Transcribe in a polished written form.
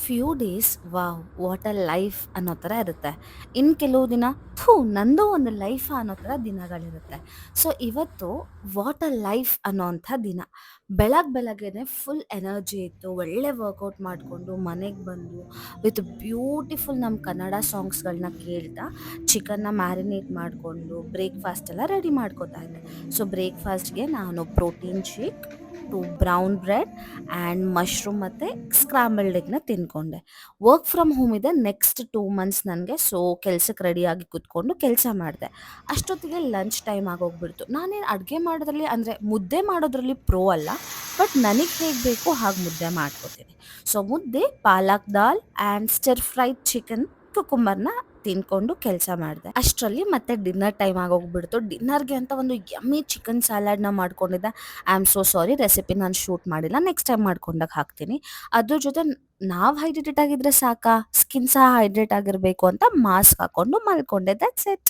Few days wow what a life ಅನ್ನೋ ಥರ ಇರುತ್ತೆ. ಇನ್ನು ಕೆಲವು ದಿನ ಥೂ ನಂದು ಒಂದು ಲೈಫಾ ಅನ್ನೋ ಥರ ದಿನಗಳಿರುತ್ತೆ. ಸೊ ಇವತ್ತು ವಾಟ್ ಅ ಲೈಫ್ ಅನ್ನೋಂಥ ದಿನ. ಬೆಳಗ್ಗೆನೆ ಫುಲ್ ಎನರ್ಜಿ ಇತ್ತು, ಒಳ್ಳೆ ವರ್ಕೌಟ್ ಮಾಡಿಕೊಂಡು ಮನೆಗೆ ಬಂದು ವಿತ್ ಬ್ಯೂಟಿಫುಲ್ ನಮ್ಮ ಕನ್ನಡ ಸಾಂಗ್ಸ್ಗಳನ್ನ ಕೇಳ್ತಾ ಚಿಕನ್ನ ಮ್ಯಾರಿನೇಟ್ ಮಾಡಿಕೊಂಡು ಬ್ರೇಕ್ಫಾಸ್ಟ್ ಎಲ್ಲ ರೆಡಿ ಮಾಡ್ಕೋತಾ ಇದ್ದೆ. ಸೊ ಬ್ರೇಕ್ಫಾಸ್ಟ್ಗೆ ನಾನು protein shake, two brown bread and mushroom ಮತ್ತು ಸ್ಕ್ರಾಂಬಲ್ಡ್ ಎಗ್ನ ತಿಂದ್ಕೊಂಡೆ. ವರ್ಕ್ ಫ್ರಮ್ ಹೋಮ್ ಇದೆ ನೆಕ್ಸ್ಟ್ 2 ಮಂತ್ಸ್ ನನಗೆ. ಸೊ ಕೆಲ್ಸಕ್ಕೆ ರೆಡಿಯಾಗಿ ಕೂತ್ಕೊಂಡು ಕೆಲಸ ಮಾಡಿದೆ. ಅಷ್ಟೊತ್ತಿಗೆ ಲಂಚ್ ಟೈಮ್ ಆಗೋಗ್ಬಿಡ್ತು. ನಾನೇನು ಅಡುಗೆ ಮಾಡೋದ್ರಲ್ಲಿ ಅಂದರೆ ಮುದ್ದೆ ಮಾಡೋದ್ರಲ್ಲಿ ಪ್ರೋ ಅಲ್ಲ, ಬಟ್ ನನಗೆ ಹೇಗೆ ಬೇಕು ಹಾಗೆ ಮುದ್ದೆ ಮಾಡ್ಕೋತೀನಿ. ಸೊ ಮುದ್ದೆ, ಪಾಲಕ್ ದಾಲ್ ಆ್ಯಂಡ್ ಸ್ಟಿರ್ ಫ್ರೈಡ್ ಚಿಕನ್ ಕುಕುಂಬರ್ನ ತಿನ್ಕೊಂಡು ಕೆಲಸ ಮಾಡಿದೆ. ಅಷ್ಟರಲ್ಲಿ ಮತ್ತೆ ಡಿನ್ನರ್ ಟೈಮ್ ಆಗೋಗ್ಬಿಡ್ತು. ಡಿನ್ನರ್ಗೆ ಅಂತ ಒಂದು ಯಮ್ಮಿ ಚಿಕನ್ ಸಲಾಡ್ನ ಮಾಡ್ಕೊಂಡಿದ್ದೆ. I am so sorry, recipe ನಾನು ಶೂಟ್ ಮಾಡಿಲ್ಲ, ನೆಕ್ಸ್ಟ್ ಟೈಮ್ ಮಾಡ್ಕೊಂಡಾಗ ಹಾಕ್ತೀನಿ. ಅದ್ರ ಜೊತೆ ನಾವು ಹೈಡ್ರೇಟೆಡ್ ಆಗಿದ್ರೆ ಸಾಕಾ, ಸ್ಕಿನ್ ಸಹ ಹೈಡ್ರೇಟ್ ಆಗಿರಬೇಕು ಅಂತ ಮಾಸ್ಕ್ ಹಾಕೊಂಡು ಮಲ್ಕೊಂಡೆ. That's it.